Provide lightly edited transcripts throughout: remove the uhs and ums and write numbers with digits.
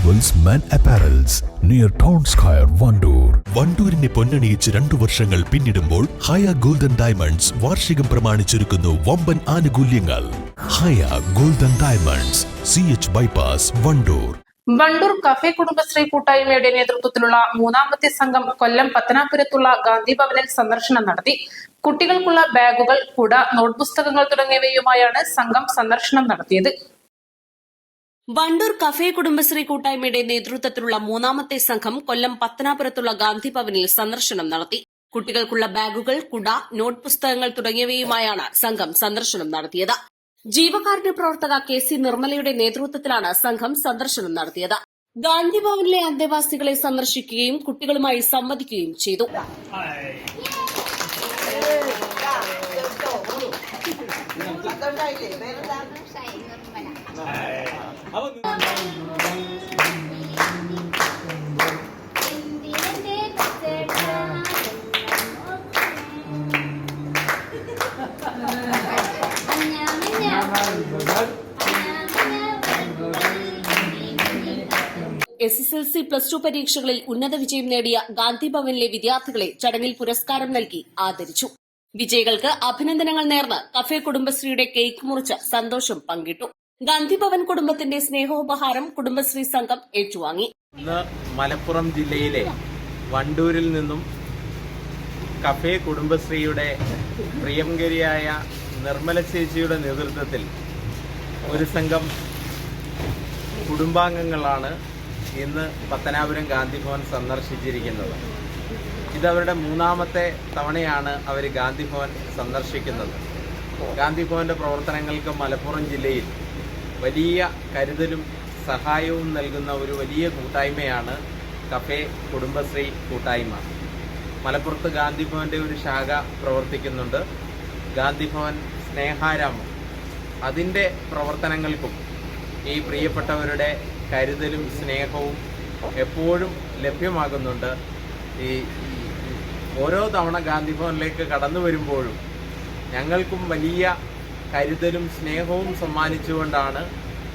Jewels men apparels near town square Wandoor. വണ്ടൂരിനെ പൊന്നണിയിച്ച് 2 വർഷങ്ങൾ പിന്നിടുമ്പോൾ ഹയ ഗോൾഡൻ ഡയമണ്ട്സ് വാർഷികം പ്രമാണിച്ചൊരുക്കുന്നു വമ്പൻ ആനുകൂല്യങ്ങൾ. Haya golden diamonds, CH bypass, Wandoor. Wandoor cafe Kudumbashree കൂട്ടായ്മയുടെ നേതൃത്വത്തിലുള്ള 3ാമത്തെ സംഘം കൊല്ലം പത്തനാപുരത്തുള്ള ഗാന്ധി ഭവനിൽ സന്ദർശനം നടത്തി. കുട്ടികൾക്കുള്ള ബാഗുകൾ, കുട, നോട്ട് പുസ്തകങ്ങൾ തുടങ്ങിയവയുമായാണ് സംഘം സന്ദർശനം നടത്തിയത്. വണ്ടൂർ കഫേ കുടുംബശ്രീ കൂട്ടായ്മയുടെ നേതൃത്വത്തിലുള്ള 3ാമത്തെ സംഘം കൊല്ലം പത്തനാപുരത്തുള്ള ഗാന്ധി ഭവനിൽ സന്ദർശനം നടത്തി. കുട്ടികൾക്കുള്ള ബാഗുകൾ, കുട, നോട്ട് പുസ്തകങ്ങൾ തുടങ്ങിയവയുമായാണ് സംഘം സന്ദർശനം നടത്തിയത്. ജീവകാരുണ്യ പ്രവർത്തക KC നിർമ്മലയുടെ നേതൃത്വത്തിലാണ് സംഘം സന്ദർശനം നടത്തിയത്. ഗാന്ധി ഭവനിലെ അന്തേവാസികളെ സന്ദർശിക്കുകയും കുട്ടികളുമായി സംവദിക്കുകയും ചെയ്തു. SSLC +2 പരീക്ഷകളിൽ ഉന്നത വിജയം നേടിയ ഗാന്ധി ഭവനിലെ വിദ്യാർത്ഥികളെ ചടങ്ങിൽ പുരസ്കാരം നൽകി ആദരിച്ചു. വിജയികൾക്ക് അഭിനന്ദനങ്ങൾ നേർന്ന് കഫേ കുടുംബശ്രീയുടെ കേക്ക് മുറിച്ച് സന്തോഷം പങ്കിട്ടു. ഗാന്ധി ഭവൻ കുടുംബത്തിന്റെ സ്നേഹോപഹാരം കുടുംബശ്രീ സംഘം ഏറ്റുവാങ്ങി. ഇന്ന് മലപ്പുറം ജില്ലയിലെ വണ്ടൂരിൽ നിന്നും കഫേ കുടുംബശ്രീയുടെ പ്രിയങ്കരിയായ നിർമ്മല ചേച്ചിയുടെ നേതൃത്വത്തിൽ ഒരു സംഘം കുടുംബാംഗങ്ങളാണ് ഇന്ന് പത്തനാപുരം ഗാന്ധി ഭവൻ സന്ദർശിച്ചിരിക്കുന്നത്. ഇതവരുടെ 3ാമത്തെ തവണയാണ് അവർ ഗാന്ധി ഭവൻ സന്ദർശിക്കുന്നത്. ഗാന്ധി ഭവന്റെ പ്രവർത്തനങ്ങൾക്ക് മലപ്പുറം ജില്ലയിൽ വലിയ കരുതലും സഹായവും നൽകുന്ന ഒരു വലിയ കൂട്ടായ്മയാണ് കഫേ കുടുംബശ്രീ കൂട്ടായ്മ. മലപ്പുറത്ത് ഗാന്ധി ഭവന്റെ ഒരു ശാഖ പ്രവർത്തിക്കുന്നുണ്ട്, ഗാന്ധി ഭവൻ സ്നേഹാരാമം. അതിൻ്റെ പ്രവർത്തനങ്ങൾക്കും ഈ പ്രിയപ്പെട്ടവരുടെ കരുതലും സ്നേഹവും എപ്പോഴും ലഭ്യമാകുന്നുണ്ട്. ഈ ഓരോ തവണ ഗാന്ധി ഭവനിലേക്ക് കടന്നു വരുമ്പോഴും ഞങ്ങൾക്കും വലിയ കരുതലും സ്നേഹവും സമ്മാനിച്ചുകൊണ്ടാണ്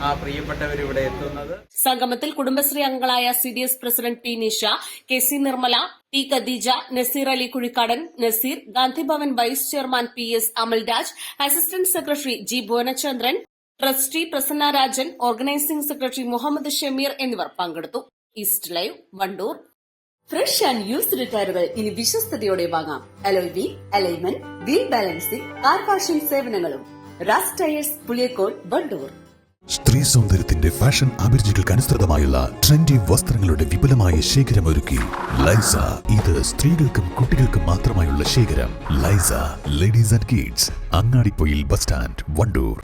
ആ പ്രിയപ്പെട്ടവരിവിടെ എത്തുന്നത്. സംഗമത്തിൽ കുടുംബശ്രീ അംഗങ്ങളായ CDS president P Nisha, KC Nirmala, T Khadeeja, Naseer Ali Kuzhikkadan, Naseer, Gandhi Bhavan vice chairman PS Amalraj, assistant secretary G Bhuvanachandran, trustee Prasanna Rajan, organising secretary Muhammad Shameer എന്നിവർ പങ്കെടുത്തു. East live, Wandoor. Fresh and used ടയറുകൾ ഇനി വിശ്വസ്തയോടെ വാങ്ങാം. Alloy wheel, alignment, wheel balancing, car washing സേവനങ്ങളും. റാസ് ടയേഴ്സ്, പുളിയക്കോട്, വണ്ടൂർ. സ്ത്രീ സൗന്ദര്യത്തിന്റെ ഫാഷൻ അഭിരുചികൾക്ക് അനുസൃതമായുള്ള ട്രെൻഡി വസ്ത്രങ്ങളുടെ വിപുലമായ ശേഖരമൊരുക്കി ലൈസ. ഇത് സ്ത്രീകൾക്കും കുട്ടികൾക്കും മാത്രമായുള്ള ശേഖരം. ലൈസ ladies and kids, Angadipoyil bus stand, Wandoor.